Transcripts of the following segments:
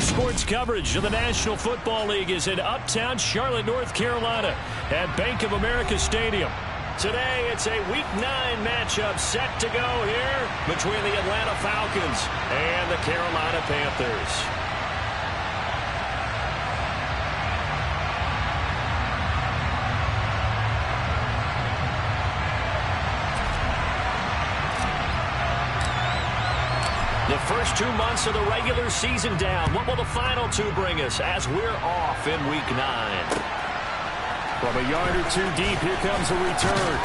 Sports coverage of the National Football League is in uptown Charlotte, North Carolina at Bank of America Stadium. Today, it's a Week 9 matchup set to go here between the Atlanta Falcons and the Carolina Panthers. The first 2 months of the regular season down. What will the final 2 bring us as we're off in Week 9? From a yard or 2 deep, here comes a return.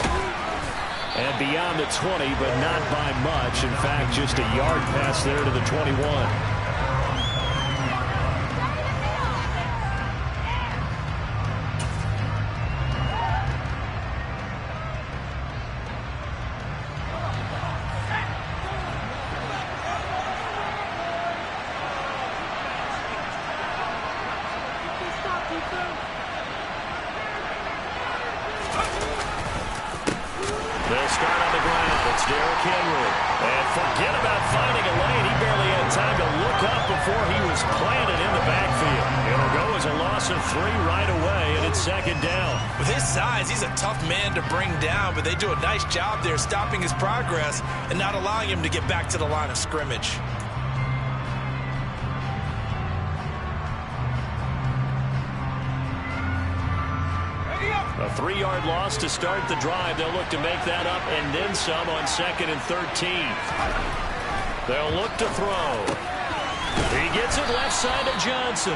And beyond the 20, but not by much. In fact, just a yard pass there to the 21. They'll start on the ground. It's Derrick Henry. And forget about finding a lane. He barely had time to look up before he was planted in the backfield. It'll go as a loss of 3 right away, and it's second down. With his size, he's a tough man to bring down, but they do a nice job there stopping his progress and not allowing him to get back to the line of scrimmage. A 3-yard loss to start the drive. They'll look to make that up and then some on 2nd and 13. They'll look to throw. He gets it left side to Johnson.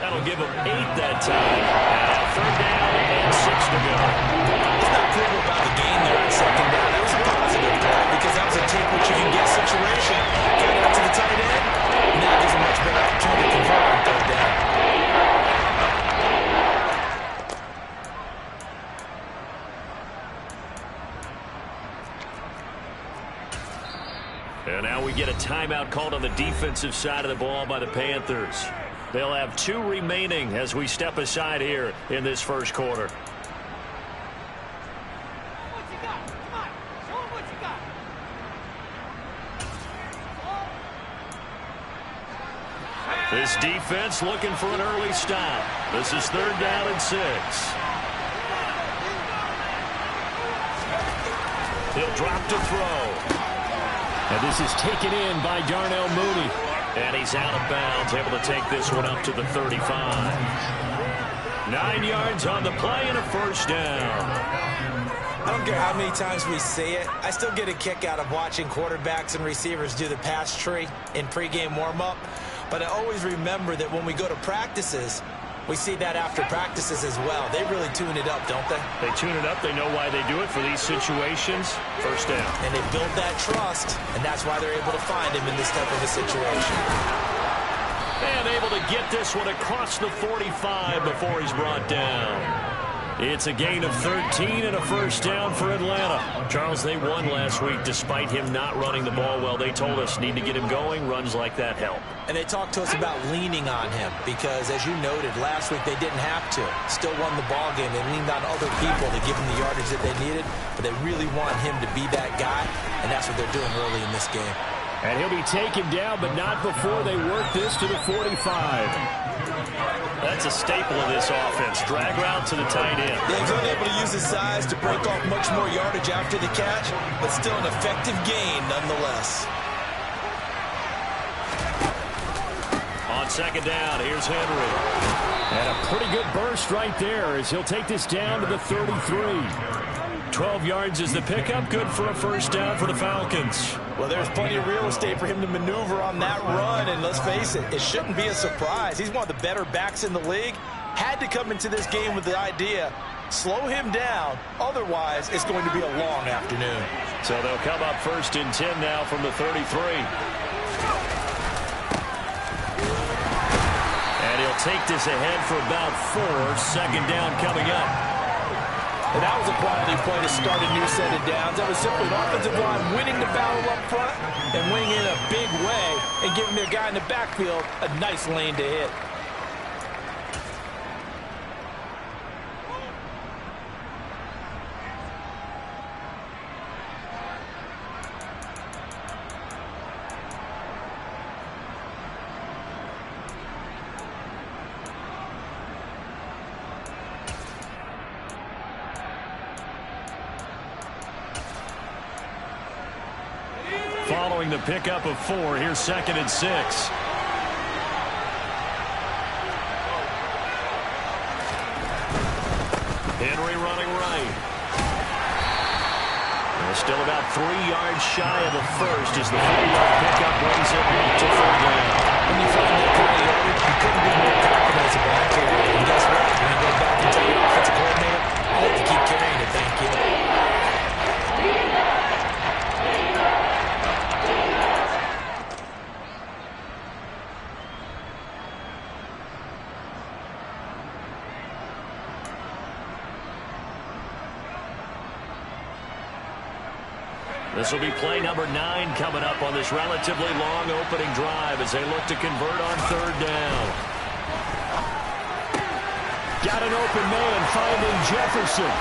That'll give him 8 that time. And 3rd down and 6 to go. He's not clear about the gain there on 2nd down. That was a positive play because that was a take what you can get situation. Got it out to the tight end. Now gives a much better opportunity to convert on 3rd down. And now we get a timeout called on the defensive side of the ball by the Panthers. They'll have 2 remaining as we step aside here in this first quarter. This defense looking for an early stop. This is 3rd down and 6. He'll drop to throw. And this is taken in by Darnell Mooney. And he's out of bounds, able to take this one up to the 35. 9 yards on the play and a 1st down. I don't care how many times we say it. I still get a kick out of watching quarterbacks and receivers do the pass tree in pregame warm-up. But I always remember that when we go to practices, we see that after practices as well. They really tune it up, don't they? They tune it up. They know why they do it for these situations. 1st down. And they build that trust, and that's why they're able to find him in this type of a situation. And able to get this one across the 45 before he's brought down. It's a gain of 13 and a 1st down for Atlanta. Charles, they won last week despite him not running the ball well. They told us need to get him going. Runs like that help. And they talked to us about leaning on him because, as you noted, last week they didn't have to. Still won the ball game. They leaned on other people to give them the yardage that they needed, but they really want him to be that guy, and that's what they're doing early in this game. And he'll be taken down, but not before they work this to the 45. That's a staple of this offense. Drag route to the tight end. Yeah, he's unable to use his size to break off much more yardage after the catch, but still an effective gain nonetheless. On 2nd down, here's Henry. And a pretty good burst right there as he'll take this down to the 33. 12 yards is the pickup. Good for a 1st down for the Falcons. Well, there's plenty of real estate for him to maneuver on that run, and let's face it, it shouldn't be a surprise. He's one of the better backs in the league. Had to come into this game with the idea, slow him down, otherwise it's going to be a long afternoon. So they'll come up 1st and 10 now from the 33. And he'll take this ahead for about 4. 2nd down coming up. And that was a quality play to start a new set of downs. That was simply an offensive line winning the battle up front and winning in a big way and giving their guy in the backfield a nice lane to hit. allowing the pickup of 4. Here's 2nd and 6. Henry running right. Still about 3 yards shy of the first as the 4-yard pickup brings it to 4th down. When you find that kind of yardage, you couldn't be more confident as a back carrier. And guess what? When you go back and tell your offensive coordinator, I like to keep carrying it, thank you. This will be play number 9 coming up on this relatively long opening drive as they look to convert on 3rd down. Got an open man finding Jefferson.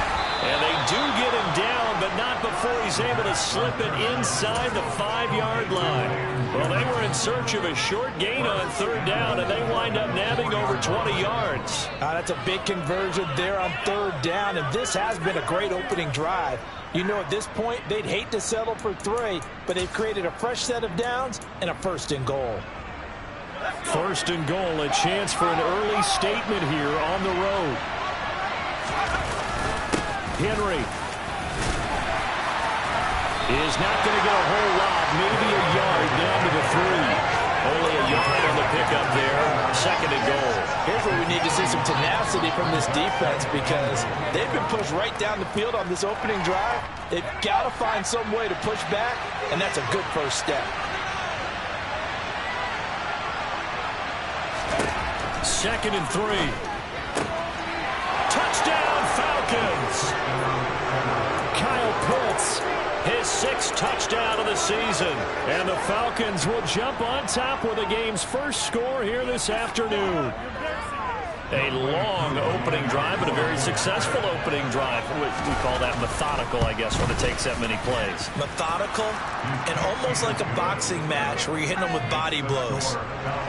And they do get him down, but not before he's able to slip it inside the 5-yard line. Well, they were in search of a short gain on 3rd down, and they wind up nabbing over 20 yards. That's a big conversion there on 3rd down, and this has been a great opening drive. You know, at this point, they'd hate to settle for 3, but they've created a fresh set of downs and a 1st and goal. 1st and goal, a chance for an early statement here on the road. Henry is not going to get a whole lot, maybe a yard down to the 3. Only a yard on the pickup there, 2nd and goal. Here's where we need to see some tenacity from this defense because they've been pushed right down the field on this opening drive. They've got to find some way to push back, and that's a good first step. 2nd and 3. Touchdown, Falcons! Kyle Pitts, his 6th touchdown of the season. And the Falcons will jump on top with the game's first score here this afternoon. A long opening drive, but a very successful opening drive. We call that methodical, I guess, when it takes that many plays. Methodical and almost like a boxing match where you're hitting them with body blows.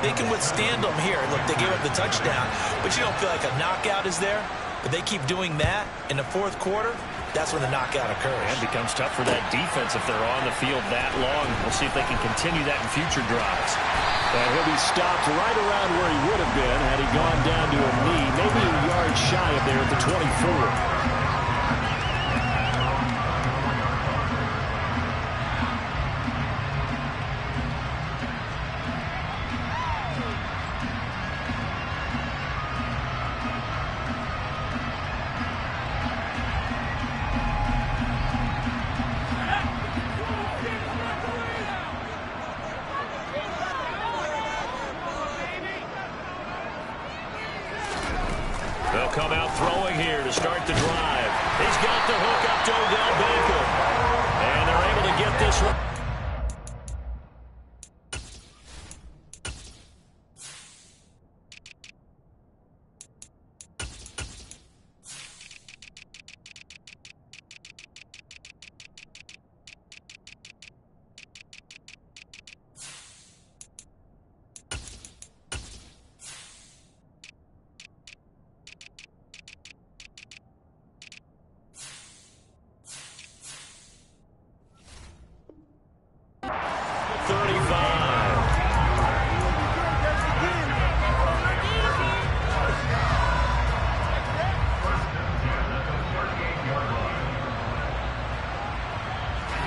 They can withstand them here. Look, they gave up the touchdown, but you don't feel like a knockout is there. But they keep doing that in the 4th quarter. That's when the knockout occurs. And it becomes tough for that defense if they're on the field that long. We'll see if they can continue that in future drives. And he'll be stopped right around where he would have been had he gone down to a knee, maybe a yard shy of there at the 24. They'll come out throwing here to start the drive. He's got the hook up to Odell Beckham. And they're able to get this one.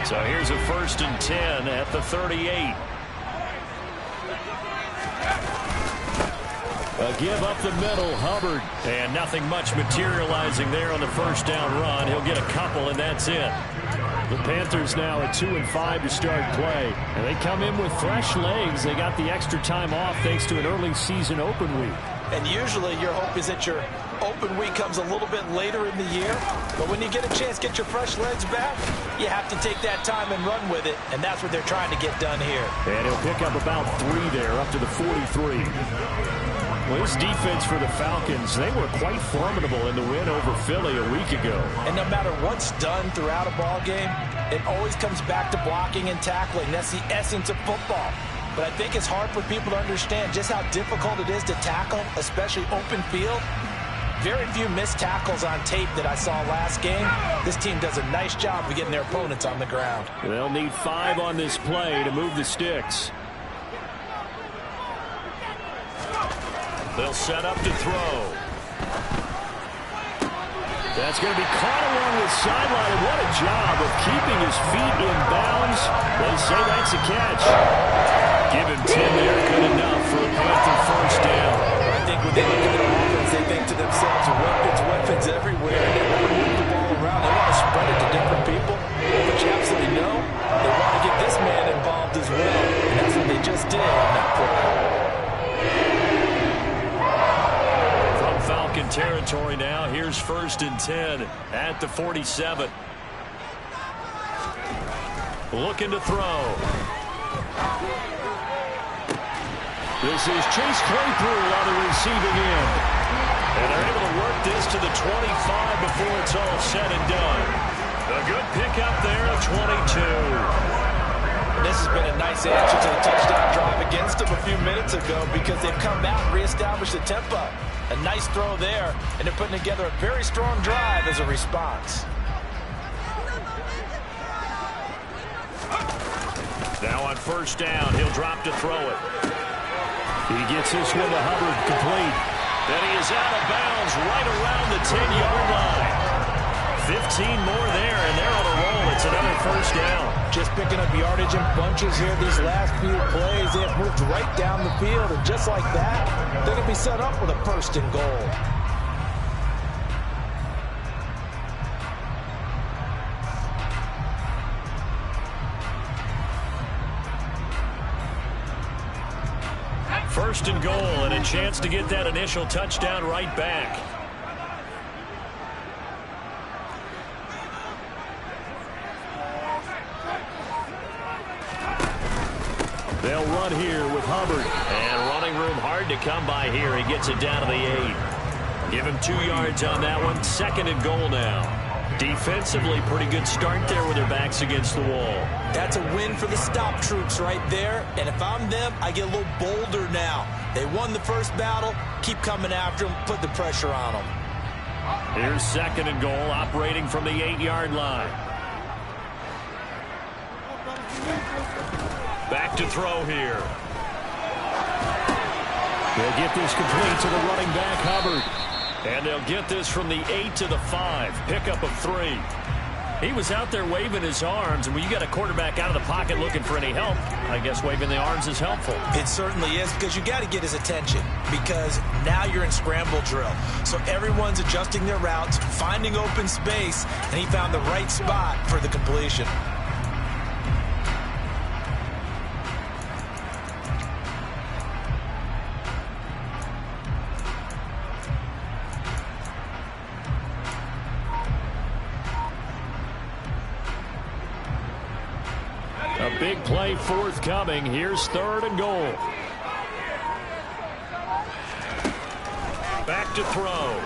So here's a 1st and 10 at the 38. A give up the middle, Hubbard. And nothing much materializing there on the 1st down run. He'll get a couple, and that's it. The Panthers now at 2-5 to start play. And they come in with fresh legs. They got the extra time off thanks to an early season open week. And usually your hope is that your open week comes a little bit later in the year. But when you get a chance to get your fresh legs back, you have to take that time and run with it. And that's what they're trying to get done here. And he'll pick up about 3 there, up to the 43. Well, this defense for the Falcons, they were quite formidable in the win over Philly a week ago. And no matter what's done throughout a ball game, it always comes back to blocking and tackling. That's the essence of football. But I think it's hard for people to understand just how difficult it is to tackle, especially open field. very few missed tackles on tape that I saw last game. This team does a nice job of getting their opponents on the ground. They'll need 5 on this play to move the sticks. They'll set up to throw. That's going to be caught along the sideline. What a job of keeping his feet in bounds. They say that's a catch. Give him 10 there, good enough for a Panther first down. I think when they look at their offense, they think to themselves, weapons everywhere. And they want to move the ball around. They want to spread it to different people. But you absolutely know they want to get this man involved as well. And that's what they just did on that play. Falcon territory now. Here's 1st and 10 at the 47. Looking to throw. This is Chase Claypool on the receiving end. And they're able to work this to the 25 before it's all said and done. A good pickup there at 22. This has been a nice answer to the touchdown drive against them a few minutes ago because they've come out and reestablished the tempo. A nice throw there, and they're putting together a very strong drive as a response. Now on 1st down, he'll drop to throw it. He gets this one to Hubbard, complete. Then he is out of bounds right around the 10-yard line. 15 more there, and they're on a roll. It's another 1st down. Just picking up yardage in bunches here these last few plays. They have moved right down the field, and just like that, they're going to be set up with a 1st and goal. First and goal, and a chance to get that initial touchdown right back. They'll run here with Hubbard. And running room hard to come by here. He gets it down to the 8. Give him 2 yards on that one. 2nd and goal now. Defensively, pretty good start there with their backs against the wall. That's a win for the stop troops right there. And if I'm them, I get a little bolder now. They won the first battle. Keep coming after them. Put the pressure on them. Here's 2nd and goal, operating from the 8-yard line. Back to throw here. They'll get this complete to the running back, Hubbard. And they'll get this from the 8 to the 5. Pickup of 3. He was out there waving his arms, and when you got a quarterback out of the pocket looking for any help, I guess waving the arms is helpful. It certainly is, because you got to get his attention, because now you're in scramble drill. So everyone's adjusting their routes, finding open space, and he found the right spot for the completion. A big play forthcoming. Here's 3rd and goal. Back to throw.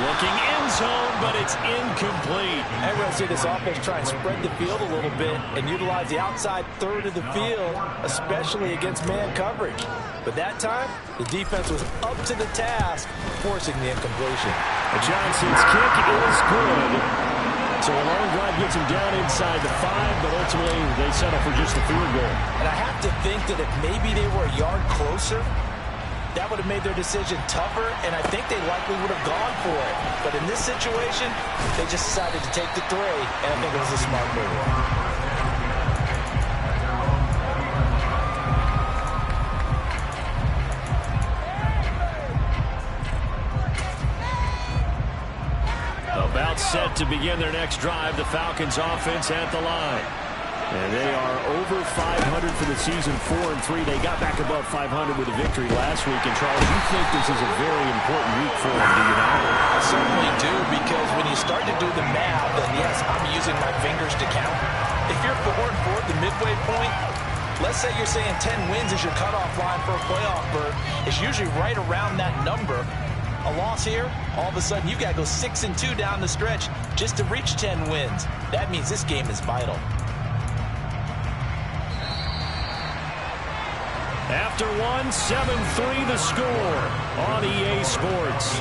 Looking end zone, but it's incomplete. I'm going to see this offense try and spread the field a little bit and utilize the outside 3rd of the field, especially against man coverage. But that time, the defense was up to the task, forcing the incompletion. Johnson's kick is good. So a long drive gets him down inside the 5, but ultimately they settle for just a field goal. And I have to think that if maybe they were a yard closer, that would have made their decision tougher, and I think they likely would have gone for it. But in this situation, they just decided to take the 3, and I think it was a smart move. About set to begin their next drive, the Falcons offense at the line. And they are over 500 for the season, 4-3. They got back above 500 with a victory last week. And, Charles, you think this is a very important week for them, do you not? I certainly do, because when you start to do the math, and yes, I'm using my fingers to count. If you're 4-4 at the midway point, let's say you're saying 10 wins is your cutoff line for a playoff berth. It's usually right around that number. A loss here, all of a sudden you've got to go 6-2 down the stretch just to reach 10 wins. That means this game is vital. After one, 7-3 the score on EA Sports.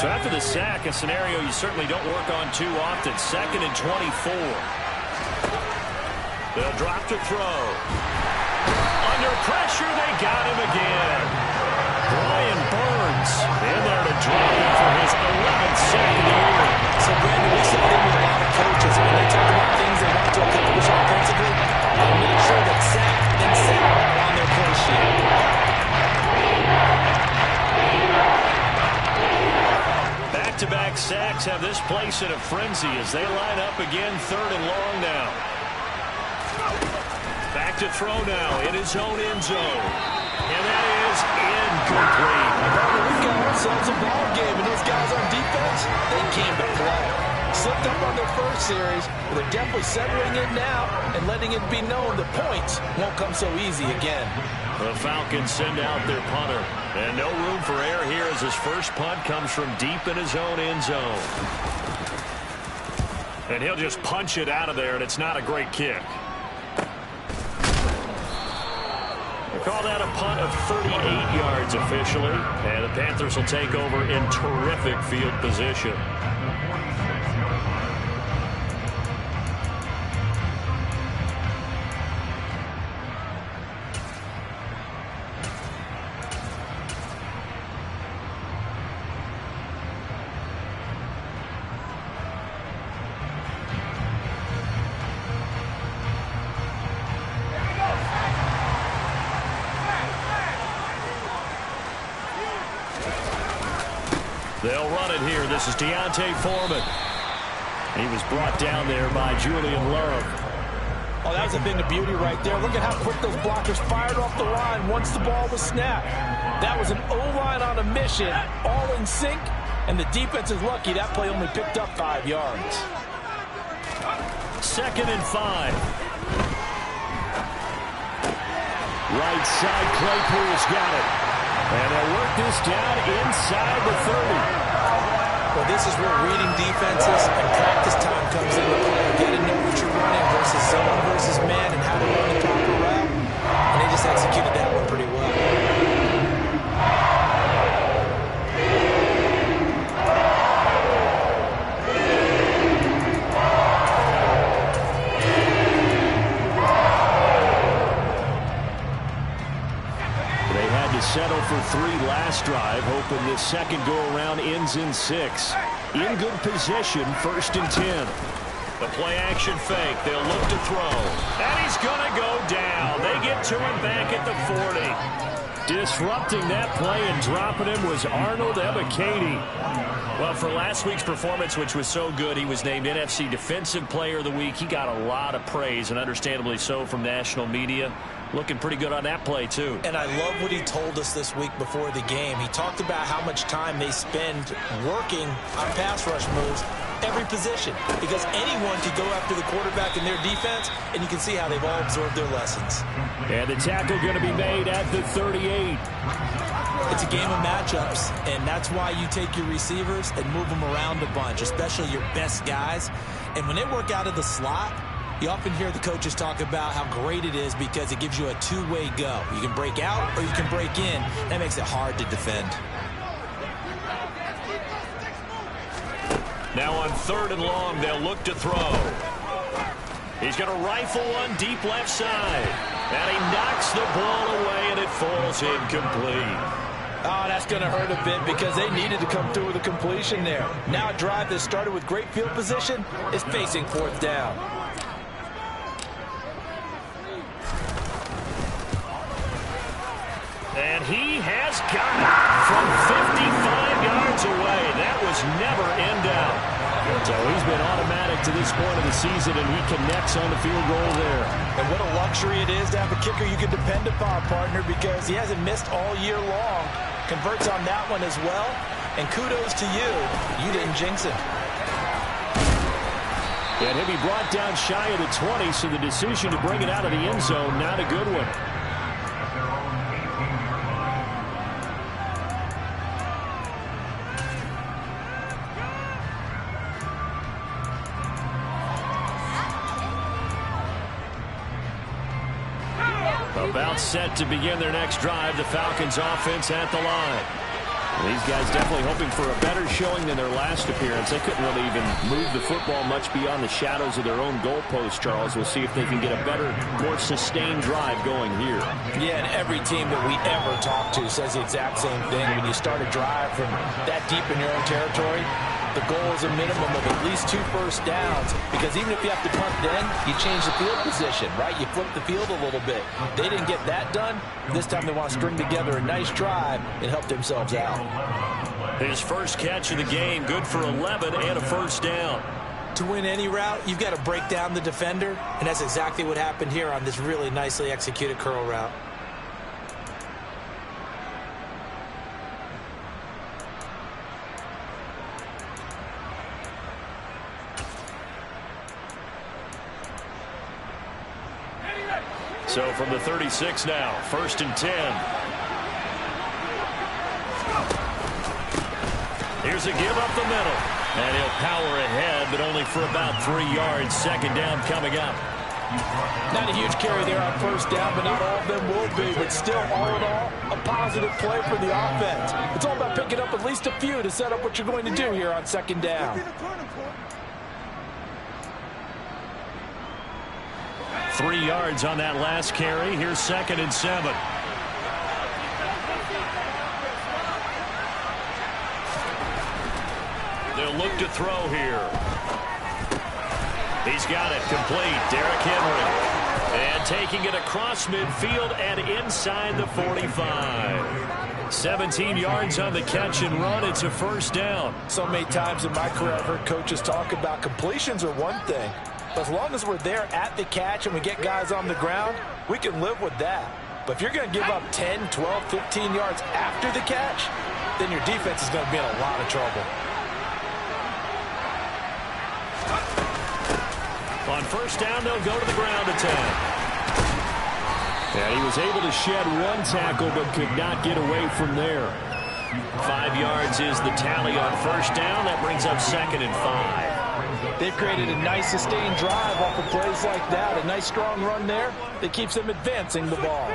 So after the sack, a scenario you certainly don't work on too often. 2nd and 24. They'll drop to throw. Under pressure, they got him again. Brian Burns in there to drop him for his 11th sack of the year. So, Brandon, we saw them with a lot of coaches. When they talk about things they want to accomplish offensively, they'll make sure that sack and sack are on their play sheet. Back-to-back sacks have this place in a frenzy as they line up again 3rd and long now. Back to throw now in his own end zone. And that is incomplete. We've got ourselves a ball game, and those guys on defense, they came to play. Slipped up on their first series, but they're definitely settling in now and letting it be known the points won't come so easy again. The Falcons send out their punter. And no room for error here as his first punt comes from deep in his own end zone. And he'll just punch it out of there, and it's not a great kick. They call that a punt of 38 yards officially. And the Panthers will take over in terrific field position. They'll run it here. This is Deontay Foreman. He was brought down there by Julian Love. Oh, that was a thing of beauty right there. Look at how quick those blockers fired off the line once the ball was snapped. That was an O-line on a mission, all in sync, and the defense is lucky that play only picked up 5 yards. 2nd and 5. Right side, Claypool's got it. And they'll work this down inside the 30. Well, this is where reading defenses and practice time comes into play. Getting to know what you're running versus zone versus man and how to run the proper route. And they just executed that one pretty well. Settle for 3 last drive, hoping this second go-around ends in 6. In good position, 1st and 10. The play-action fake. They'll look to throw. And he's going to go down. They get to him back at the 40. Disrupting that play and dropping him was Arnold Ebiketie. Well, for last week's performance, which was so good, he was named NFC Defensive Player of the Week. He got a lot of praise, and understandably so, from national media. Looking pretty good on that play, too. And I love what he told us this week before the game. He talked about how much time they spend working on pass rush moves, every position, because anyone could go after the quarterback in their defense, and you can see how they've all absorbed their lessons. And the tackle going to be made at the 38. It's a game of matchups, and that's why you take your receivers and move them around a bunch, especially your best guys. And when they work out of the slot, you often hear the coaches talk about how great it is because it gives you a two-way go. You can break out or you can break in. That makes it hard to defend. Now on 3rd and long, they'll look to throw. He's going to rifle one deep left side. And he knocks the ball away, and it falls incomplete. Oh, that's going to hurt a bit because they needed to come through with a completion there. Now a drive that started with great field position is facing 4th down. And he has got it from 55 yards away. That was never in doubt. So he's been automatic to this point of the season, and he connects on the field goal there. And what a luxury it is to have a kicker you can depend upon, partner, because he hasn't missed all year long. Converts on that one as well. And kudos to you. You didn't jinx it. And he'll be brought down shy of the 20, so the decision to bring it out of the end zone, not a good one. About set to begin their next drive. The Falcons offense at the line. These guys definitely hoping for a better showing than their last appearance. They couldn't really even move the football much beyond the shadows of their own goalpost, Charles. We'll see if they can get a better, more sustained drive going here. Yeah, and every team that we ever talk to says the exact same thing. When you start a drive from that deep in your own territory, the goal is a minimum of at least 2 first downs, because even if you have to punt then, you change the field position, right? You flip the field a little bit. They didn't get that done. This time they want to string together a nice drive and help themselves out. His first catch of the game, good for 11 and a first down. To win any route, you've got to break down the defender, and that's exactly what happened here on this really nicely executed curl route. So from the 36 now, 1st and 10. Here's a give up the middle. And he'll power ahead, but only for about 3 yards. 2nd down coming up. Not a huge carry there on 1st down, but not all of them will be. But still, all in all, a positive play for the offense. It's all about picking up at least a few to set up what you're going to do here on 2nd down. 3 yards on that last carry. Here's 2nd and 7. They'll look to throw here. He's got it complete. Derrick Henry. And taking it across midfield and inside the 45. 17 yards on the catch and run. It's a 1st down. So many times in my career I've heard coaches talk about completions are one thing. But as long as we're there at the catch and we get guys on the ground, we can live with that. But if you're going to give up 10, 12, 15 yards after the catch, then your defense is going to be in a lot of trouble. On 1st down, they'll go to the ground attack. And he was able to shed 1 tackle but could not get away from there. 5 yards is the tally on 1st down. That brings up 2nd and 5. They've created a nice sustained drive off of plays like that. A nice strong run there that keeps them advancing the ball.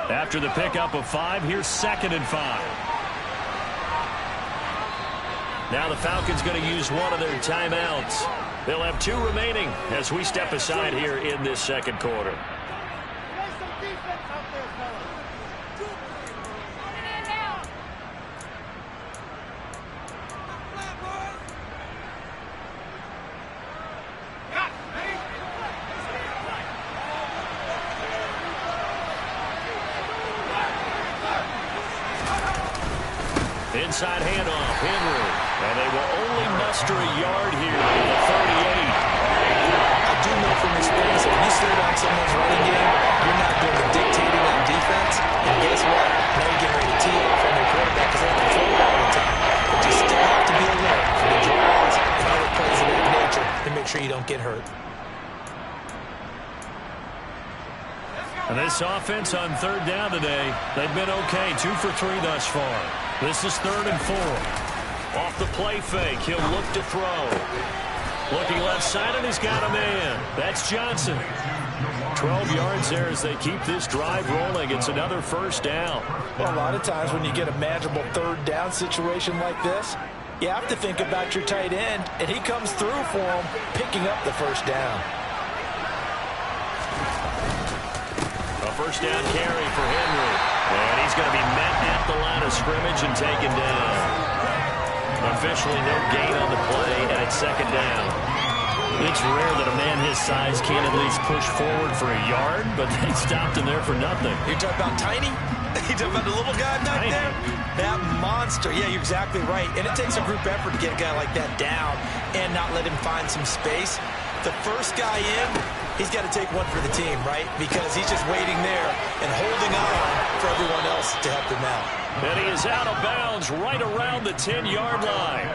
After the pickup of 5, here's 2nd and 5. Now the Falcons going to use one of their timeouts. They'll have 2 remaining as we step aside here in this 2nd quarter. Inside handoff, Henry. And they will only muster a yard here at the 38. I do know from experience that if you slow down someone's running game, you're not doing the dictating on defense. And guess what? Now you're getting ready to tee off on your quarterback because they have to throw it all the time. But you still have to be alert for the draws and other plays of that nature to make sure you don't get hurt. And this offense on 3rd down today, they've been okay. 2 for 3 thus far. This is 3rd and 4. Off the play fake, he'll look to throw. Looking left side, and he's got a man. That's Johnson. 12 yards there as they keep this drive rolling. It's another 1st down. Well, a lot of times when you get a manageable 3rd down situation like this, you have to think about your tight end, and he comes through for him, picking up the 1st down. A 1st down carry for Henry. And he's going to be met at the line of scrimmage and taken down. Officially no gain on the play, and it's 2nd down. It's rare that a man his size can't at least push forward for a yard, but they stopped him there for nothing. You're talking about tiny? You're talking about the little guy back there? That monster. Yeah, you're exactly right. And it takes a group effort to get a guy like that down and not let him find some space. The first guy in, he's got to take one for the team, right? Because he's just waiting there and holding on for everyone else to help him out. And he is out of bounds right around the 10-yard line.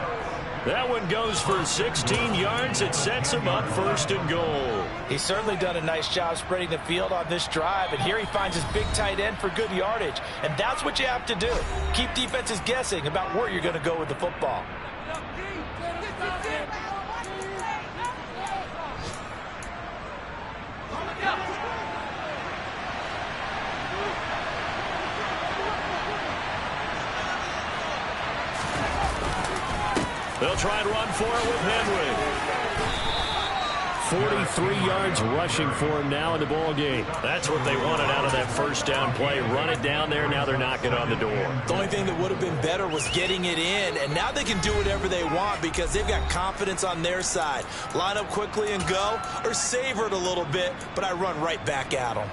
That one goes for 16 yards. It sets him up 1st and goal. He's certainly done a nice job spreading the field on this drive, and here he finds his big tight end for good yardage. And that's what you have to do. Keep defenses guessing about where you're going to go with the football. They'll try and run for it with Henry. 43 yards rushing for him now in the ball game. That's what they wanted out of that 1st down play. Run it down there. Now they're knocking on the door. The only thing that would have been better was getting it in, and now they can do whatever they want because they've got confidence on their side. Line up quickly and go, or savor it a little bit, but I run right back at them.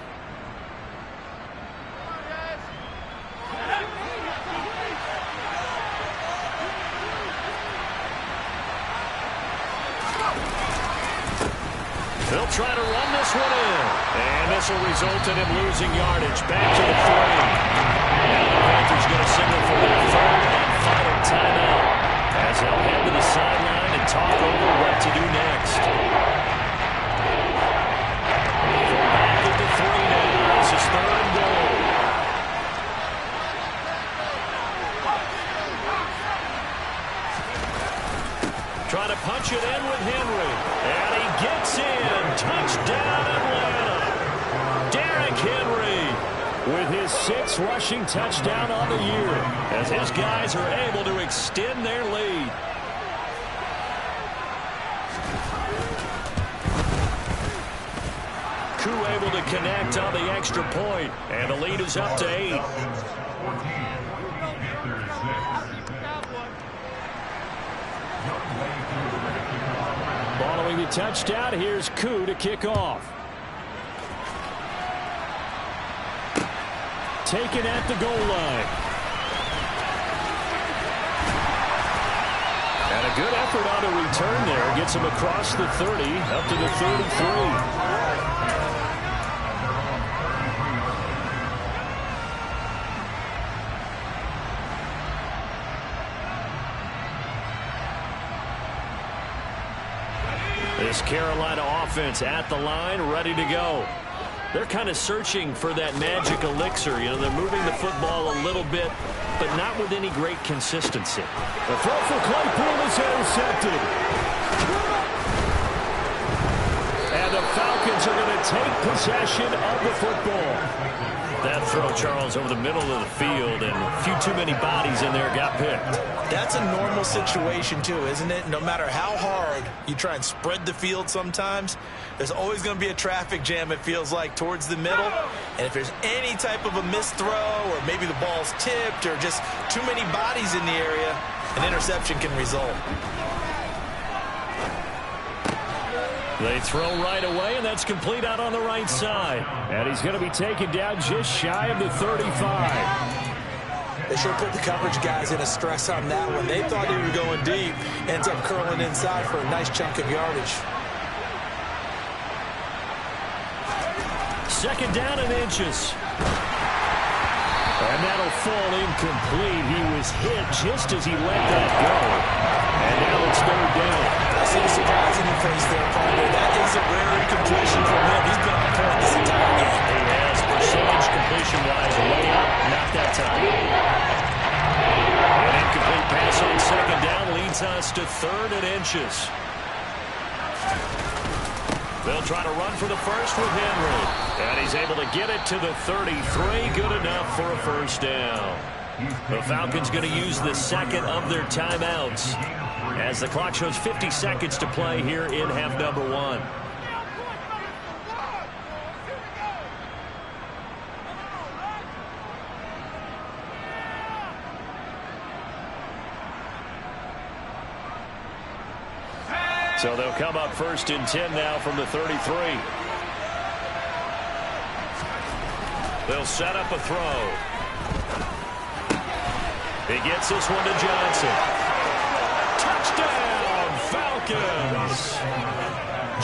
They'll try to run this one in. And this will result in him losing yardage. Back to the 3. Now the Panthers going to signal for their 3rd and final timeout as they'll head to the sideline and talk over what to do next. From back at the 3 now. This is 3rd and goal. Trying to punch it in with Henry. And he gets in. Touchdown, Atlanta. Derrick Henry with his 6th rushing touchdown on the year as his guys are able to extend their lead. Koo able to connect on the extra point, and the lead is up to 8. Following the touchdown, here's Koo to kick off. Taken at the goal line. And a good effort on a return there. Gets him across the 30, up to the 33. This Carolina offense at the line, ready to go. They're kind of searching for that magic elixir. You know, they're moving the football a little bit, but not with any great consistency. The throw for Claypool is intercepted. And the Falcons are going to take possession of the football. That throw, Charles, over the middle of the field, and a few too many bodies in there got picked. That's a normal situation, too, isn't it? No matter how hard you try and spread the field sometimes, there's always going to be a traffic jam, it feels like, towards the middle. And if there's any type of a missed throw, or maybe the ball's tipped, or just too many bodies in the area, an interception can result. They throw right away, and that's complete out on the right side. And he's going to be taken down just shy of the 35. They sure put the coverage guys in a stress on that one. They thought they were going deep. Ends up curling inside for a nice chunk of yardage. 2nd down and inches. And that'll fall incomplete. He was hit just as he let that go. And now it's 3rd down. I see the surprise in your face there, partner. That is a rare incompletion from him. He's been on point this entire game. He has percentage completion-wise way up, not that time. An incomplete pass on 2nd down leads us to 3rd and inches. They'll try to run for the 1st with Henry. And he's able to get it to the 33. Good enough for a 1st down. The Falcons going to use the 2nd of their timeouts as the clock shows 50 seconds to play here in half number 1. So they'll come up 1st and 10 now from the 33. They'll set up a throw. He gets this one to Johnson. Touchdown, Falcons.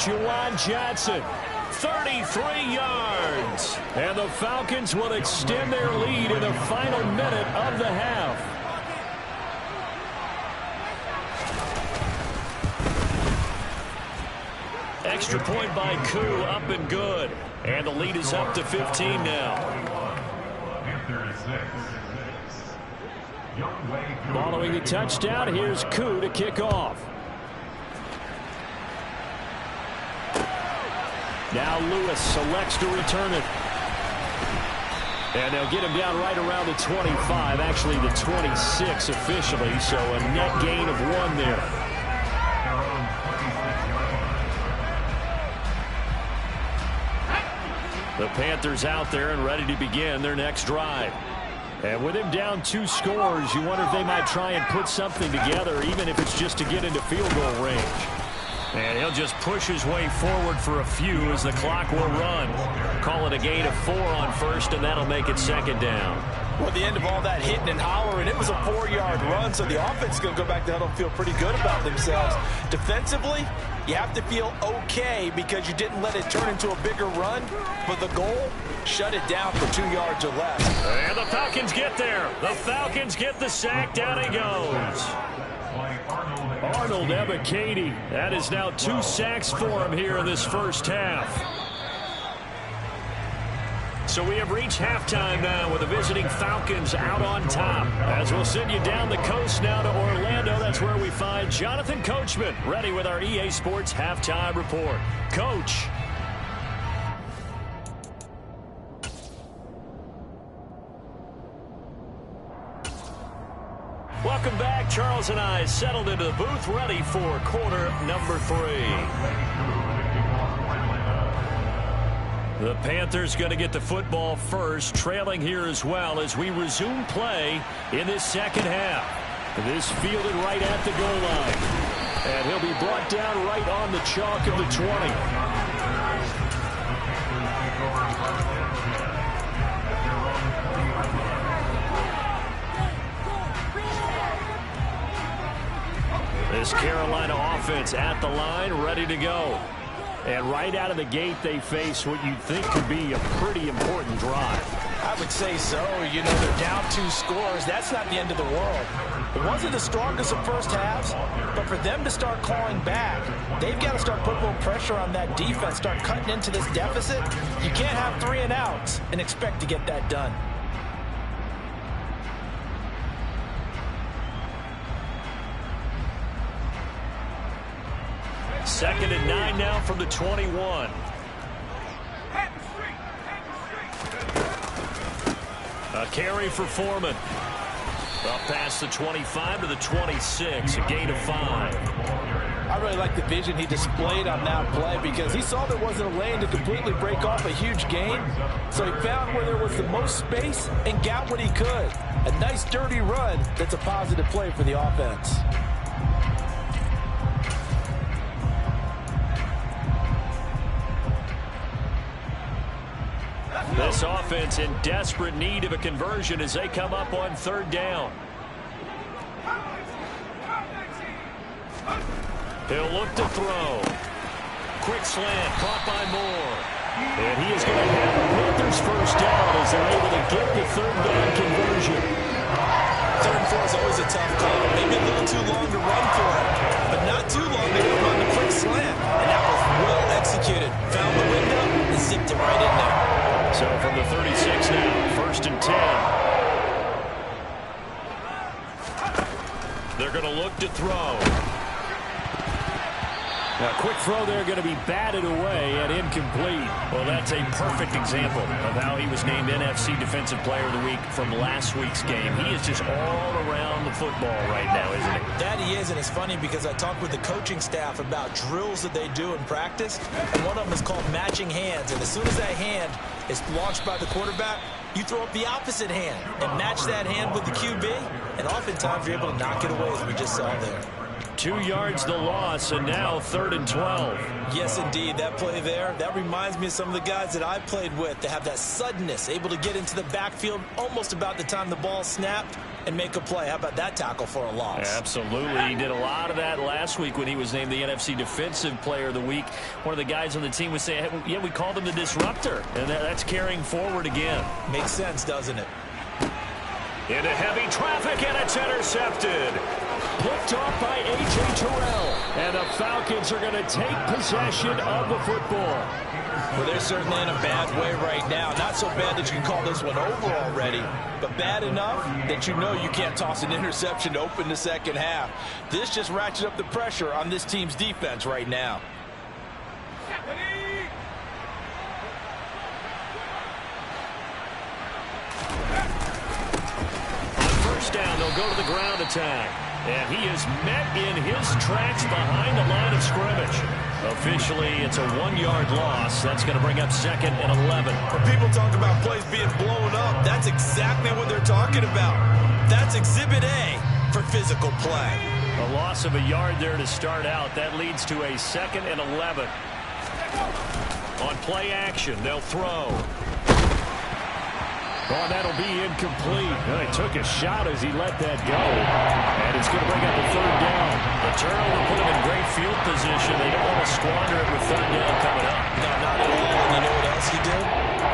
Juwan Johnson, 33 yards. and the Falcons will extend their lead in the final minute of the half. Extra point by Koo, up and good. And the lead is up to 15 now. Following the touchdown, here's Koo to kick off. Now Lewis selects to return it. And they'll get him down right around the 25, actually the 26 officially, so a net gain of 1 there. The Panthers out there and ready to begin their next drive. And with him down 2 scores, you wonder if they might try and put something together, even if it's just to get into field goal range. And he'll just push his way forward for a few as the clock will run. Call it a gain of 4 on first, and that'll make it second down. Well, at the end of all that hitting and hollering, it was a 4-yard run, so the offense is going to go back to huddle and feel pretty good about themselves. Defensively, you have to feel okay because you didn't let it turn into a bigger run, but the goal, shut it down for 2 yards or less. And the Falcons get there. The Falcons get the sack. Down he goes. Arnold Ebiketie. That is now 2 sacks for him here in this first half. So we have reached halftime now with the visiting Falcons out on top. As we'll send you down the coast now to Orlando. That's where we find Jonathan Coachman ready with our EA Sports halftime report. Coach. Welcome back. Charles and I settled into the booth ready for quarter number 3. The Panthers going to get the football first, trailing here as well as we resume play in this second half. This fielded right at the goal line. And he'll be brought down right on the chalk of the 20. This Carolina offense at the line, ready to go. And right out of the gate, they face what you'd think could be a pretty important drive. I would say so. You know, they're down 2 scores. That's not the end of the world. It wasn't the strongest of first halves, but for them to start clawing back, they've got to start putting a little pressure on that defense, start cutting into this deficit. You can't have 3 and outs and expect to get that done. Second and 9 now from the 21. A carry for Foreman. Up past the 25 to the 26, a gain of 5. I really like the vision he displayed on that play because he saw there wasn't a lane to completely break off a huge gain. So he found where there was the most space and got what he could. A nice dirty run that's a positive play for the offense. This offense in desperate need of a conversion as they come up on 3rd down. He'll look to throw. Quick slant, caught by Moore. And he is going to have the Panthers first down as they're able to get the 3rd down conversion. 3rd and 4 is always a tough call. Maybe a little too long to run for it, but not too long to go on the quick slant. And that was well executed. Found the window and zipped it right in there. So from the 36 now, 1st and 10. They're going to look to throw. A quick throw there going to be batted away and incomplete. Well, that's a perfect example of how he was named NFC Defensive Player of the Week from last week's game. He is just all around the football right now, isn't he? That he is, and it's funny because I talked with the coaching staff about drills that they do in practice, and one of them is called matching hands. And as soon as that hand is launched by the quarterback, you throw up the opposite hand and match that hand with the QB, and oftentimes you're able to knock it away, as we just saw there. 2 yards the loss, and now 3rd and 12. Yes, indeed. That play there, that reminds me of some of the guys that I played with. They have that suddenness, able to get into the backfield almost about the time the ball snapped and make a play. How about that tackle for a loss? Absolutely. He did a lot of that last week when he was named the NFC Defensive Player of the Week. One of the guys on the team was saying, hey, yeah, we called him the disruptor, and that's carrying forward again. Makes sense, doesn't it? Into heavy traffic, and it's intercepted. Picked off by A.J. Terrell. And the Falcons are going to take possession of the football. Well, they're certainly in a bad way right now. Not so bad that you can call this one over already, but bad enough that you know you can't toss an interception to open the second half. This just ratchets up the pressure on this team's defense right now. On first down, they'll go to the ground attack. And he is met in his tracks behind the line of scrimmage. Officially, it's a 1-yard loss. That's going to bring up 2nd and 11. When people talk about plays being blown up, that's exactly what they're talking about. That's Exhibit A for physical play. A loss of a yard there to start out. That leads to a 2nd and 11. On play action, they'll throw. Oh, that'll be incomplete. Well, he took a shot as he let that go. And it's going to bring up a 3rd down. The turnover put him in great field position. They don't want to squander it with 3rd down coming up. No, not at all. And you know what else he did?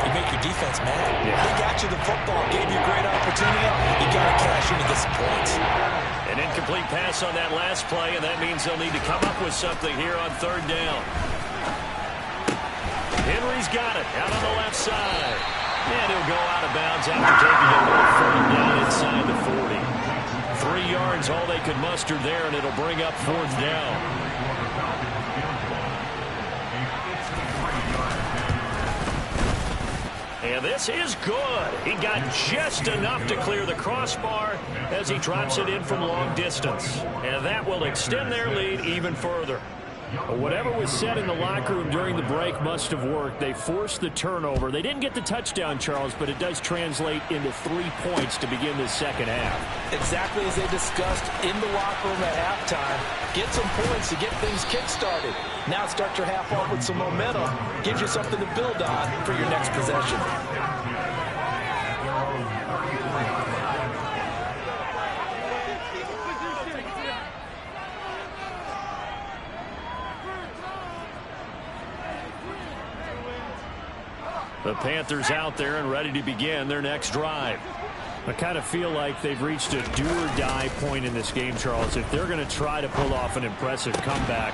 He make your defense mad. Yeah. He got you the football, gave you a great opportunity. You got to cash in to get some points. An incomplete pass on that last play, and that means they'll need to come up with something here on 3rd down. Henry's got it out on the left side. And he'll go out of bounds after taking a little 3rd down inside the 40. 3 yards, all they could muster there, and it'll bring up 4th down. And this is good. He got just enough to clear the crossbar as he drops it in from long distance. And that will extend their lead even further. Whatever was said in the locker room during the break must have worked. They forced the turnover. They didn't get the touchdown, Charles, but it does translate into 3 points to begin the second half. Exactly as they discussed in the locker room at halftime. Get some points to get things kick-started. Now start your half off with some momentum. Gives you something to build on for your next possession. The Panthers out there and ready to begin their next drive. I kind of feel like they've reached a do-or-die point in this game, Charles. If they're going to try to pull off an impressive comeback,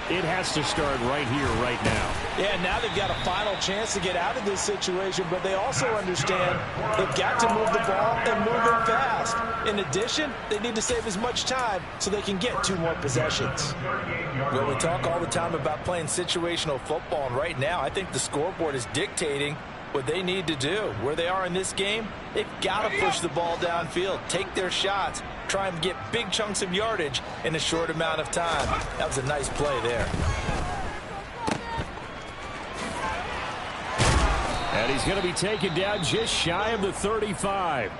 it has to start right here, right now. Yeah, now they've got a final chance to get out of this situation, but they also understand they've got to move the ball and move it fast. In addition, they need to save as much time so they can get 2 more possessions. Well, we talk all the time about playing situational football, and right now I think the scoreboard is dictating what they need to do. Where they are in this game, they've got to push the ball downfield, take their shots, try and get big chunks of yardage in a short amount of time. That was a nice play there. And he's going to be taken down just shy of the 35.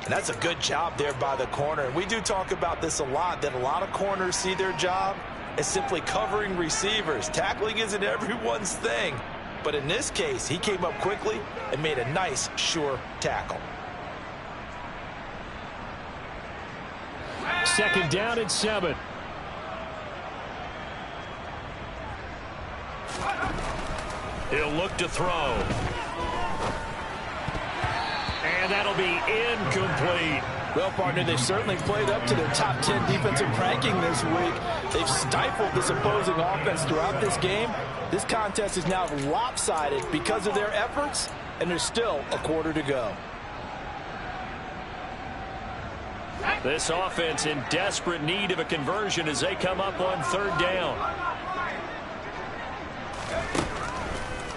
And that's a good job there by the corner. We do talk about this a lot, that a lot of corners see their job as simply covering receivers. Tackling isn't everyone's thing. But in this case, he came up quickly and made a nice, sure tackle. 2nd down and 7. He'll look to throw. And that'll be incomplete. Well, partner, they've certainly played up to their top 10 defensive ranking this week. They've stifled this opposing offense throughout this game. This contest is now lopsided because of their efforts, and there's still a quarter to go. This offense in desperate need of a conversion as they come up on 3rd down.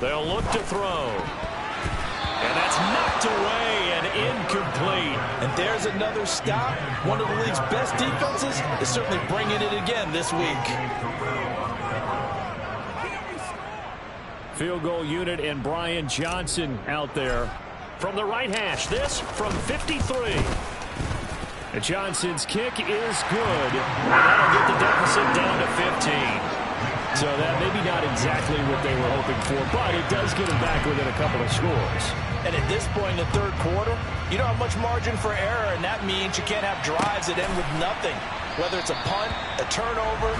They'll look to throw. And that's knocked away and incomplete. And there's another stop. One of the league's best defenses is certainly bringing it again this week. Field goal unit and Brian Johnson out there. From the right hash, this from 53. And Johnson's kick is good. That'll get the deficit down to 15. So that maybe not exactly what they were hoping for, but it does get them back within a couple of scores. And at this point in the 3rd quarter, you don't have much margin for error, and that means you can't have drives that end with nothing. Whether it's a punt, a turnover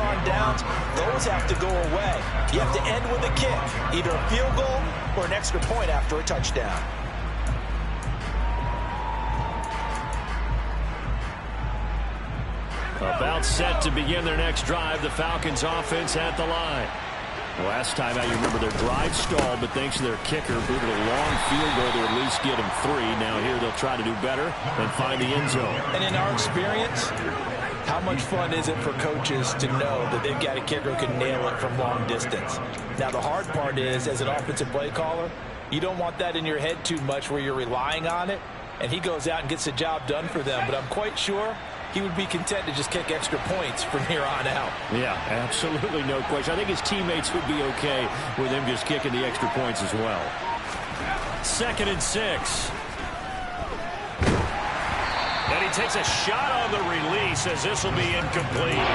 on downs, those have to go away. You have to end with a kick, either a field goal or an extra point after a touchdown. About set to begin their next drive. The Falcons offense at the line. Last time out, you remember their drive stalled, but thanks to their kicker, booted a long field goal to at least get them 3. Now here they'll try to do better and find the end zone. And in our experience, how much fun is it for coaches to know that they've got a kicker who can nail it from long distance? Now the hard part is, as an offensive play caller, you don't want that in your head too much where you're relying on it, and he goes out and gets the job done for them. But I'm quite sure he would be content to just kick extra points from here on out. Yeah, absolutely no question. I think his teammates would be okay with him just kicking the extra points as well. 2nd and 6. And he takes a shot on the release as this will be incomplete.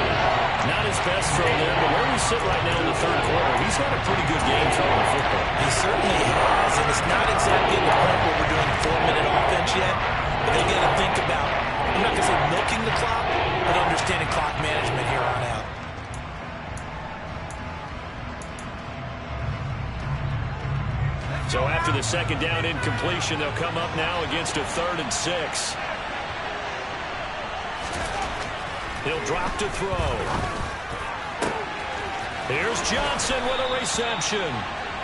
Not his best throw there, but where we sit right now in the 3rd quarter, he's had a pretty good game throwing the football. He certainly has, and it's not exactly the point where we're doing 4-minute offense yet, but they got to think about, I'm not going to say milking the clock, but understanding clock management here on out. So after the 2nd down incompletion, they'll come up now against a 3rd and 6. He'll drop to throw. Here's Johnson with a reception.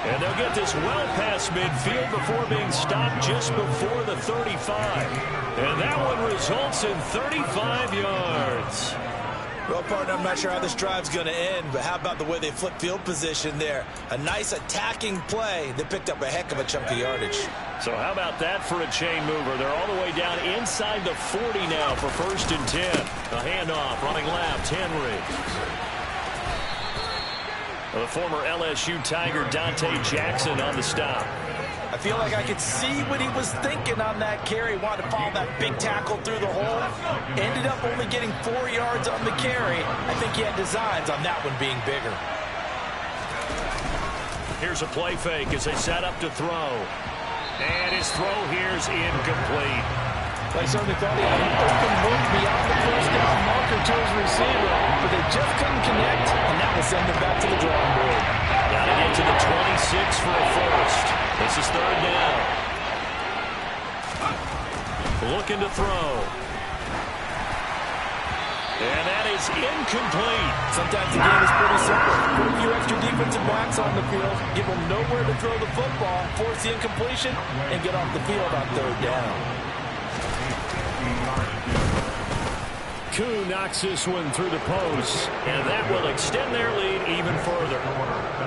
And they'll get this well past midfield before being stopped just before the 35. And that one results in 35 yards. Well, partner, I'm not sure how this drive's going to end, but how about the way they flip field position there? A nice attacking play that picked up a heck of a chunk of yardage. So how about that for a chain mover? They're all the way down inside the 40 now for 1st and 10. A handoff, running left, Henry. The former LSU Tiger Dante Jackson on the stop. I feel like I could see what he was thinking on that carry. Wanted to follow that big tackle through the hole. Ended up only getting 4 yards on the carry. I think he had designs on that one being bigger. Here's a play fake as they set up to throw. And his throw here's incomplete. Well, I certainly thought he had an open look beyond the 1st down marker to his receiver, but they just couldn't connect, and that will send them back to the drawing board. Got to get to the 26 for a 1st. This is 3rd down. Looking to throw. And that is incomplete. Sometimes the game is pretty simple. Put a few extra defensive backs on the field, give them nowhere to throw the football, force the incompletion, and get off the field on 3rd down. Koo knocks this one through the post, and that will extend their lead even further.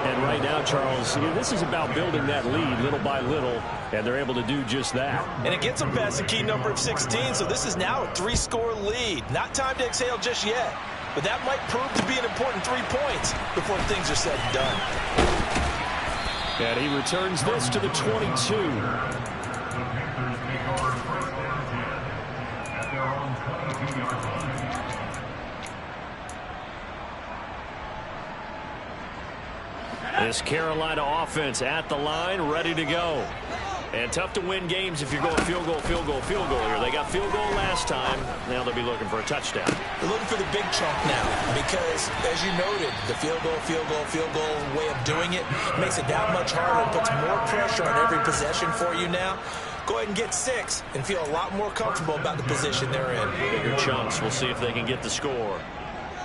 And right now, Charles, this is about building that lead little by little, and they're able to do just that. And it gets them past the key number of 16, so this is now a 3-score lead. Not time to exhale just yet, but that might prove to be an important 3 points before things are said and done. And he returns this to the 22. This Carolina offense at the line, ready to go. And tough to win games if you're going field goal, field goal, field goal here. They got field goal last time. Now they'll be looking for a touchdown. They're looking for the big chunk now because, as you noted, the field goal way of doing it makes it that much harder. It puts more pressure on every possession for you now. Go ahead and get 6 and feel a lot more comfortable about the position they're in. Bigger chunks. We'll see if they can get the score.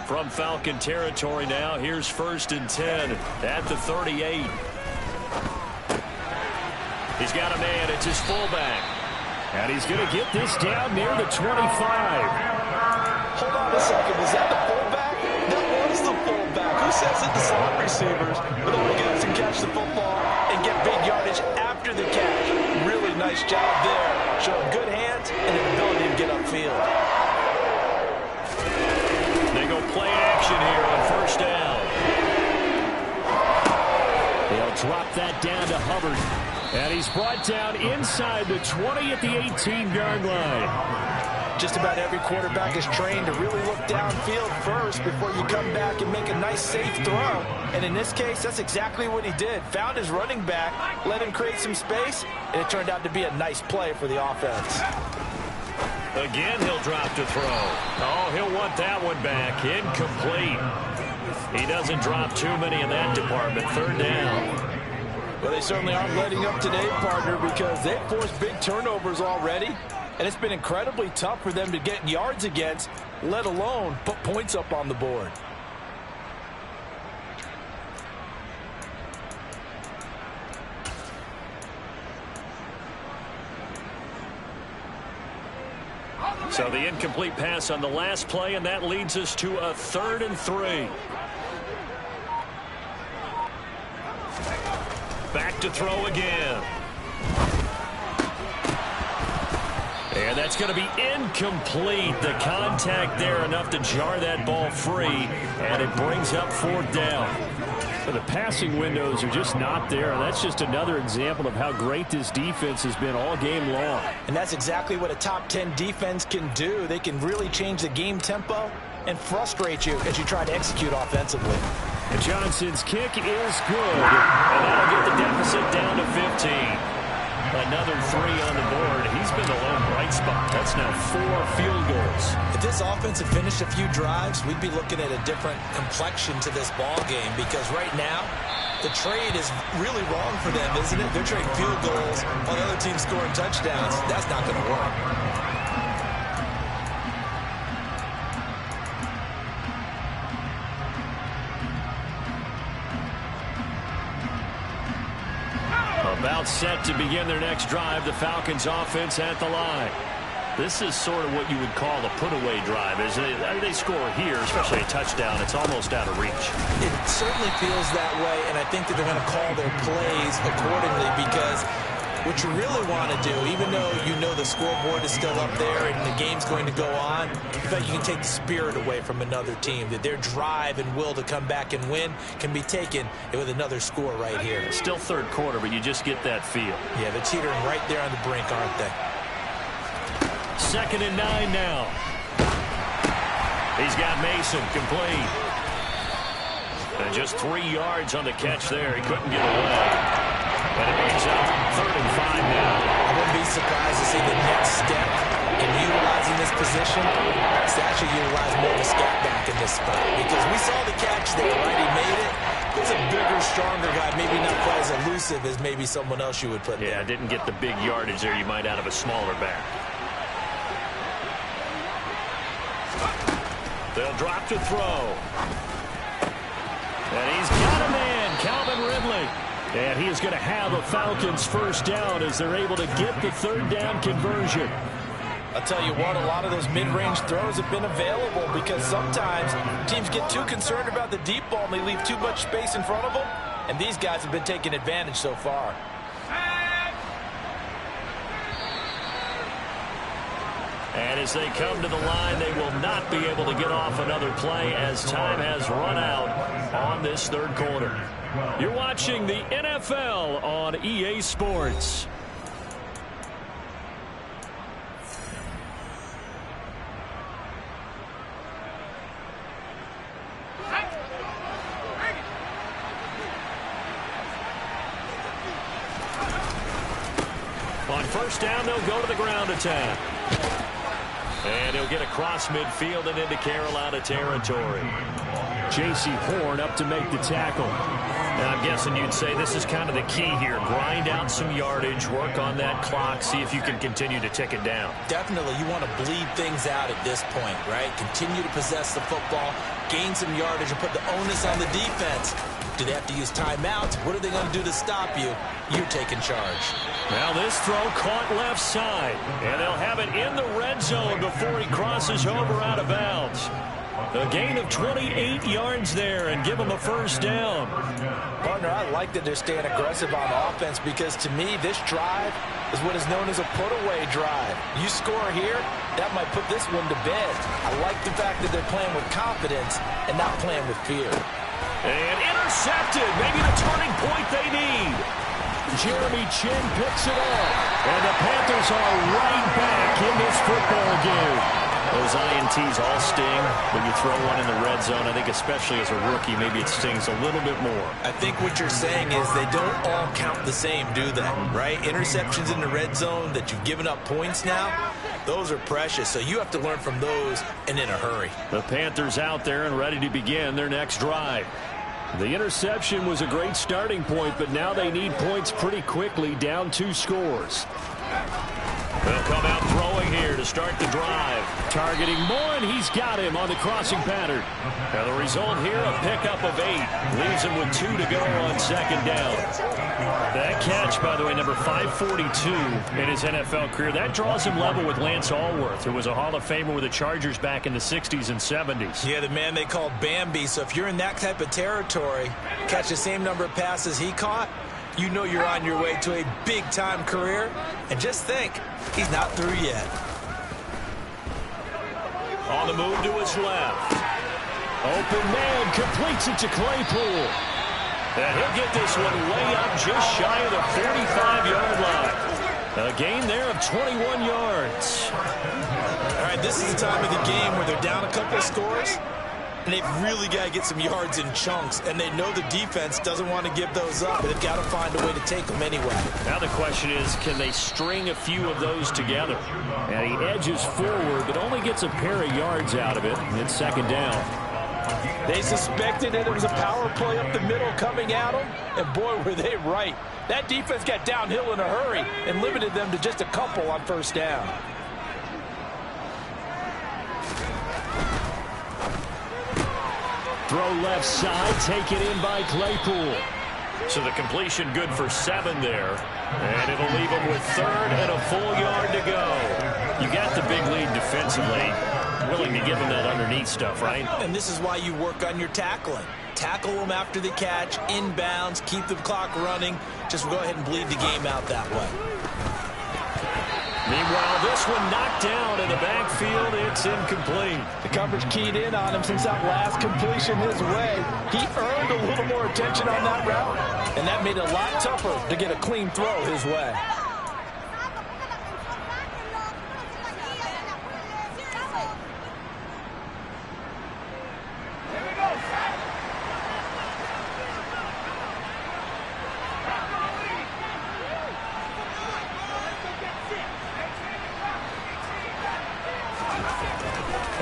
From Falcon territory now, here's 1st and 10 at the 38. He's got a man. It's his fullback. And he's going to get this down near the 25. Hold on a second. Was that the fullback? That was the fullback. Who says that the slot receivers are the only guys who can catch the football and get big yardage after the catch? Really nice job there. Showing good hands and an ability to get upfield. They go play action here on 1st down. They'll drop that down to Hubbard. And he's brought down inside the 20 at the 18-yard line. Just about every quarterback is trained to really look downfield first before you come back and make a nice, safe throw. And in this case, that's exactly what he did. Found his running back, let him create some space, and it turned out to be a nice play for the offense. Again, he'll drop to throw. Oh, he'll want that one back. Incomplete. He doesn't drop too many in that department. 3rd down. Well, they certainly aren't letting up today, partner, because they've forced big turnovers already. And it's been incredibly tough for them to get yards against, let alone put points up on the board. So the incomplete pass on the last play, and that leads us to a 3rd and 3. Back to throw again. And that's going to be incomplete. The contact there enough to jar that ball free, and it brings up 4th down. The passing windows are just not there, and that's just another example of how great this defense has been all game long. And that's exactly what a top 10 defense can do. They can really change the game tempo and frustrate you as you try to execute offensively. And Johnson's kick is good, and that'll get the deficit down to 15. Another 3 on the board. He's been the lone bright spot. That's now 4 field goals. If this offense had finished a few drives, we'd be looking at a different complexion to this ball game, because right now, the trade is really wrong for them, isn't it? They're trading field goals while the other team's scoring touchdowns. That's not going to work. About set to begin their next drive, the Falcons offense at the line. This is sort of what you would call a put-away drive, isn't it? They score here, especially a touchdown. It's almost out of reach. It certainly feels that way, and I think that they're going to call their plays accordingly, because what you really want to do, even though you know the scoreboard is still up there and the game's going to go on, in fact, you can take the spirit away from another team, that their drive and will to come back and win can be taken with another score right here. Still 3rd quarter, but you just get that feel. Yeah, they're teetering right there on the brink, aren't they? 2nd and 9 now. He's got Mason complete. And just 3 yards on the catch there. He couldn't get away. And it brings up 3rd and 5 now. I wouldn't be surprised to see the next step in utilizing this position is to actually utilize more of a scat back in this spot, because we saw the catch there, right? He made it. He's a bigger, stronger guy, maybe not quite as elusive as maybe someone else you would put there. Yeah, didn't get the big yardage there you might out of a smaller back. They'll drop to throw. And he's got a man, Calvin Ridley. And he is going to have a Falcons 1st down as they're able to get the 3rd down conversion. I'll tell you what, a lot of those mid-range throws have been available, because sometimes teams get too concerned about the deep ball and they leave too much space in front of them, and these guys have been taking advantage so far. And as they come to the line, they will not be able to get off another play as time has run out on this 3rd quarter. You're watching the NFL on EA Sports. On 1st down, they'll go to the ground attack. And he'll get across midfield and into Carolina territory. J.C. Horn up to make the tackle. And I'm guessing you'd say this is kind of the key here. Grind out some yardage, work on that clock, see if you can continue to tick it down. Definitely, you want to bleed things out at this point, right? Continue to possess the football, gain some yardage, and put the onus on the defense. Do they have to use timeouts? What are they going to do to stop you? You're taking charge. Now this throw caught left side. And they'll have it in the red zone before he crosses over out of bounds. A gain of 28 yards there and give them a 1st down. Partner, I like that they're staying aggressive on offense, because to me, this drive is what is known as a put-away drive. You score here, that might put this one to bed. I like the fact that they're playing with confidence and not playing with fear. And intercepted. Maybe the turning point they need. Jeremy Chin picks it up. And the Panthers are right back in this football game. Those INTs all sting when you throw one in the red zone. I think especially as a rookie, maybe it stings a little bit more. I think what you're saying is they don't all count the same, do they? Right? Interceptions in the red zone that you've given up points now, those are precious. So you have to learn from those and in a hurry. The Panthers out there and ready to begin their next drive. The interception was a great starting point, but now they need points pretty quickly, down 2 scores. They'll come out throwing here to start the drive. Targeting more, and he's got him on the crossing pattern. Now the result here, a pickup of 8. Leaves him with 2 to go on second down. That catch, by the way, number 542 in his NFL career. That draws him level with Lance Allworth, who was a Hall of Famer with the Chargers back in the 60s and 70s. Yeah, the man they called Bambi. So if you're in that type of territory, catch the same number of passes he caught, you know you're on your way to a big-time career. And just think, he's not through yet. On the move to his left. Open man, completes it to Claypool. And he'll get this one way up just shy of the 45-yard line. A gain there of 21 yards. All right, this is the time of the game where they're down a couple of scores, and they've really got to get some yards in chunks, and they know the defense doesn't want to give those up, but they've got to find a way to take them anyway. Now the question is, can they string a few of those together? And he edges forward, but only gets a pair of yards out of it. It's second down. They suspected that it was a power play up the middle coming at them, and boy, were they right. That defense got downhill in a hurry and limited them to just a couple on first down. Throw left side, taken in by Claypool. So the completion good for 7 there. And it'll leave him with 3rd and a full yard to go. You got the big lead defensively. Willing to give him that underneath stuff, right? And this is why you work on your tackling. Tackle them after the catch, inbounds, keep the clock running. Just go ahead and bleed the game out that way. Meanwhile, this one knocked down in the backfield. It's incomplete. The coverage keyed in on him since that last completion his way. He earned a little more attention on that route, and that made it a lot tougher to get a clean throw his way.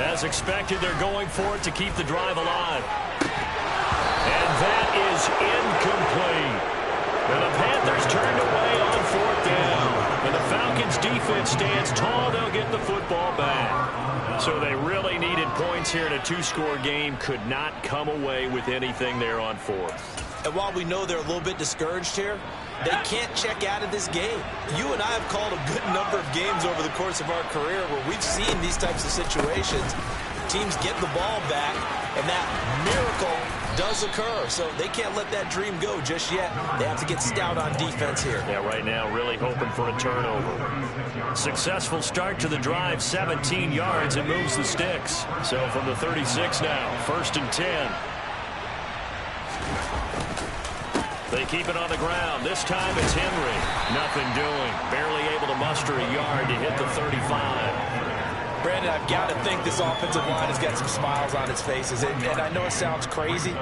As expected, they're going for it to keep the drive alive. And that is incomplete. And the Panthers turned away on 4th down. When the Falcons defense stands tall, they'll get the football back. So they really needed points here in a 2-score game. Could not come away with anything there on 4th. And while we know they're a little bit discouraged here, they can't check out of this game. You and I have called a good number of games over the course of our career where we've seen these types of situations. Teams get the ball back, and that miracle does occur. So they can't let that dream go just yet. They have to get stout on defense here. Yeah, right now really hoping for a turnover. Successful start to the drive, 17 yards. It moves the sticks. So from the 36 now, 1st and 10. They keep it on the ground. This time it's Henry. Nothing doing. Barely able to muster a yard to hit the 35. Brandon, I've got to think this offensive line has got some smiles on its faces. And I know it sounds crazy,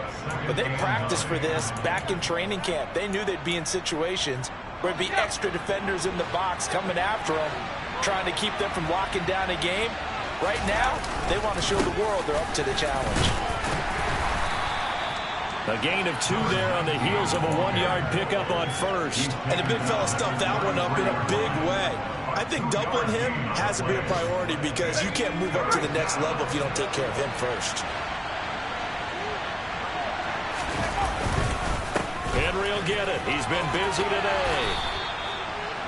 but they practiced for this back in training camp. They knew they'd be in situations where it'd be extra defenders in the box coming after them, trying to keep them from locking down a game. Right now, they want to show the world they're up to the challenge. A gain of 2 there on the heels of a 1-yard pickup on 1st. And the big fella stuffed that one up in a big way. I think doubling him has to be a priority because you can't move up to the next level if you don't take care of him first. Henry will get it. He's been busy today.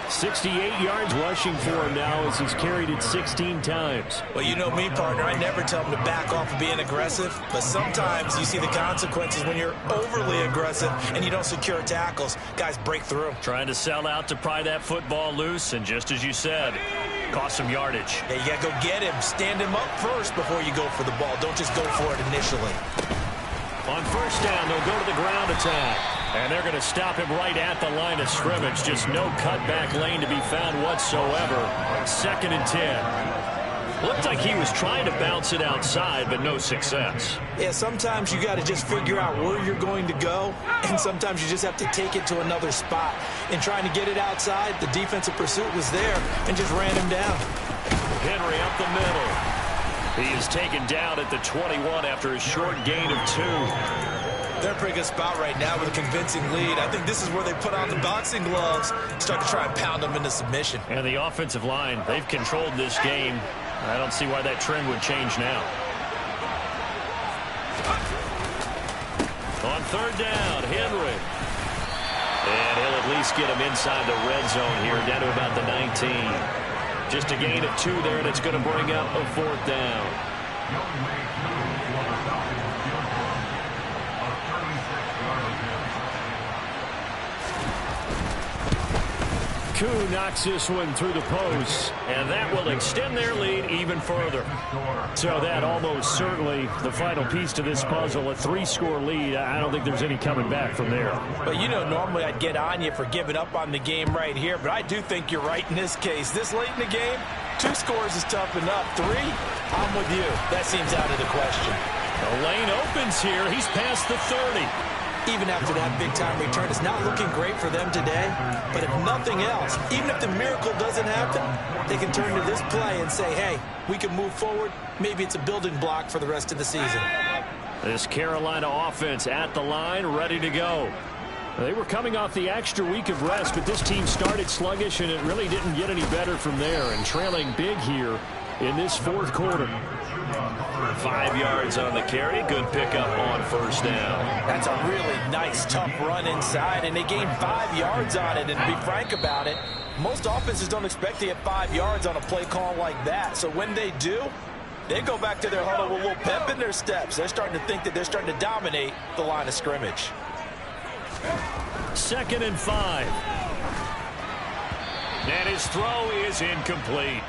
68 yards rushing for him now as he's carried it 16 times. Well, you know me, partner. I never tell him to back off of being aggressive, but sometimes you see the consequences when you're overly aggressive and you don't secure tackles. Guys break through. Trying to sell out to pry that football loose, and just as you said, cost some yardage. Yeah, you got to go get him. Stand him up first before you go for the ball. Don't just go for it initially. On 1st down, they'll go to the ground attack. And they're going to stop him right at the line of scrimmage. Just no cutback lane to be found whatsoever. 2nd and 10. Looked like he was trying to bounce it outside, but no success. Yeah, sometimes you got to just figure out where you're going to go, and sometimes you just have to take it to another spot. In trying to get it outside, the defensive pursuit was there and just ran him down. Henry up the middle. He is taken down at the 21 after a short gain of 2. They're in a pretty good spot right now with a convincing lead. I think this is where they put on the boxing gloves, start to try and pound them into submission. And the offensive line, they've controlled this game. I don't see why that trend would change now. On third down, Henry. And he'll at least get him inside the red zone here, down to about the 19. Just a gain of 2 there, and it's going to bring up a 4th down. Koo knocks this one through the post, and that will extend their lead even further. So that almost certainly the final piece to this puzzle, a 3-score lead. I don't think there's any coming back from there. But you know, normally I'd get on you for giving up on the game right here, but I do think you're right in this case. This late in the game, 2 scores is tough enough. 3, I'm with you. That seems out of the question. The lane opens here. He's past the 30. Even after that big-time return, it's not looking great for them today. But if nothing else, even if the miracle doesn't happen, they can turn to this play and say, hey, we can move forward. Maybe it's a building block for the rest of the season. This Carolina offense at the line, ready to go. They were coming off the extra week of rest, but this team started sluggish, and it really didn't get any better from there. And trailing big here in this 4th quarter. 5 yards on the carry. Good pickup on first down. That's a really nice, tough run inside, and they gained 5 yards on it. And to be frank about it, most offenses don't expect to get 5 yards on a play call like that. So when they do, they go back to their huddle with a little pep in their steps. They're starting to think that they're starting to dominate the line of scrimmage. 2nd and 5. And his throw is incomplete.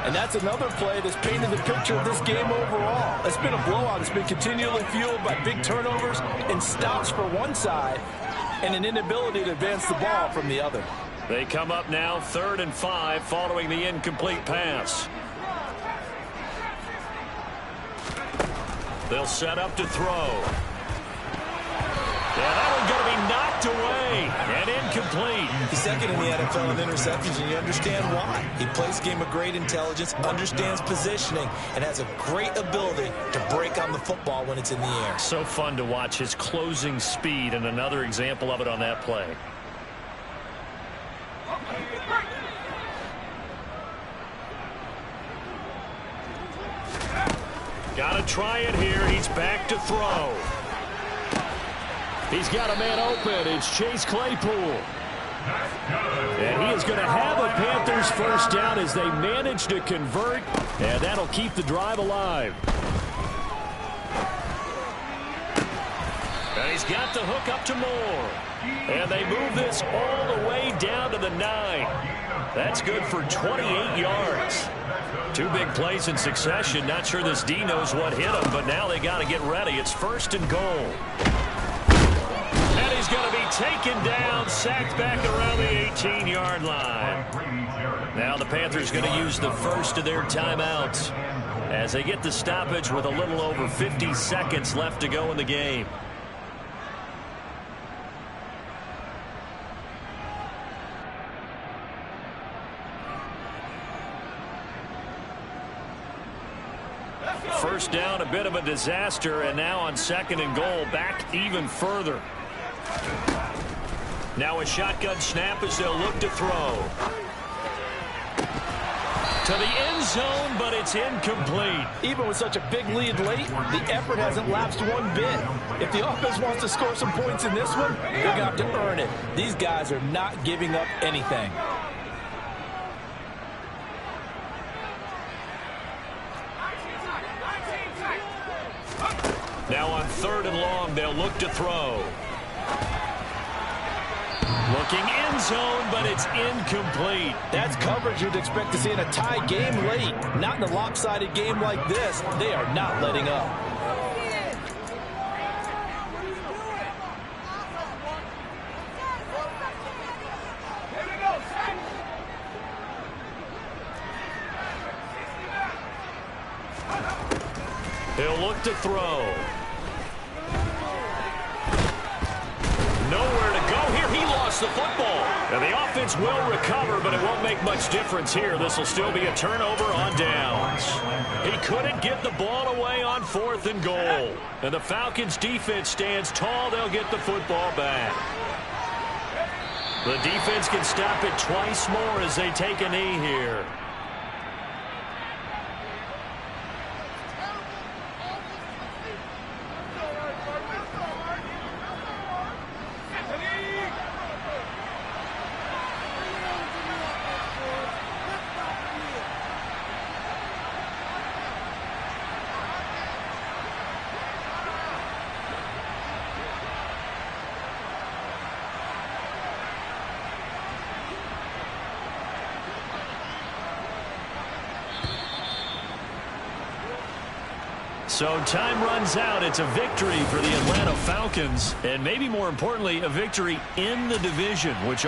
And that's another play that's painted the picture of this game overall. It's been a blowout. It's been continually fueled by big turnovers and stops for one side and an inability to advance the ball from the other. They come up now 3rd and 5 following the incomplete pass. They'll set up to throw. Yeah, that one's going to be knocked away and incomplete. He's 2nd in the NFL in interceptions, and you understand why. He plays a game of great intelligence, understands positioning, and has a great ability to break on the football when it's in the air. So fun to watch his closing speed, and another example of it on that play. Got to try it here. He's back to throw. He's got a man open. It's Chase Claypool. And he is going to have a Panthers first down as they manage to convert, and that'll keep the drive alive. And he's got the hook up to Moore. And they move this all the way down to the 9. That's good for 28 yards. 2 big plays in succession. Not sure this D knows what hit him, but now they got to get ready. It's 1st and goal. And he's going to be taken down, sacked back around the 18-yard line. Now the Panthers going to use the first of their timeouts as they get the stoppage with a little over 50 seconds left to go in the game. First down, a bit of a disaster, and now on 2nd and goal, back even further. Now a shotgun snap as they'll look to throw. To the end zone, but it's incomplete. Even with such a big lead late, the effort hasn't lapsed one bit. If the offense wants to score some points in this one, they're going to have to earn it. These guys are not giving up anything. Now on 3rd and long, they'll look to throw. Looking end zone, but it's incomplete. That's coverage you'd expect to see in a tie game late. Not in a lopsided game like this. They are not letting up. He'll look to throw. Nowhere to go here. He lost the football. And the offense will recover, but it won't make much difference here. This will still be a turnover on downs. He couldn't get the ball away on 4th and goal. And the Falcons defense stands tall. They'll get the football back. The defense can stop it twice more as they take a knee here. So time runs out. It's a victory for the Atlanta Falcons, and maybe more importantly, a victory in the division, which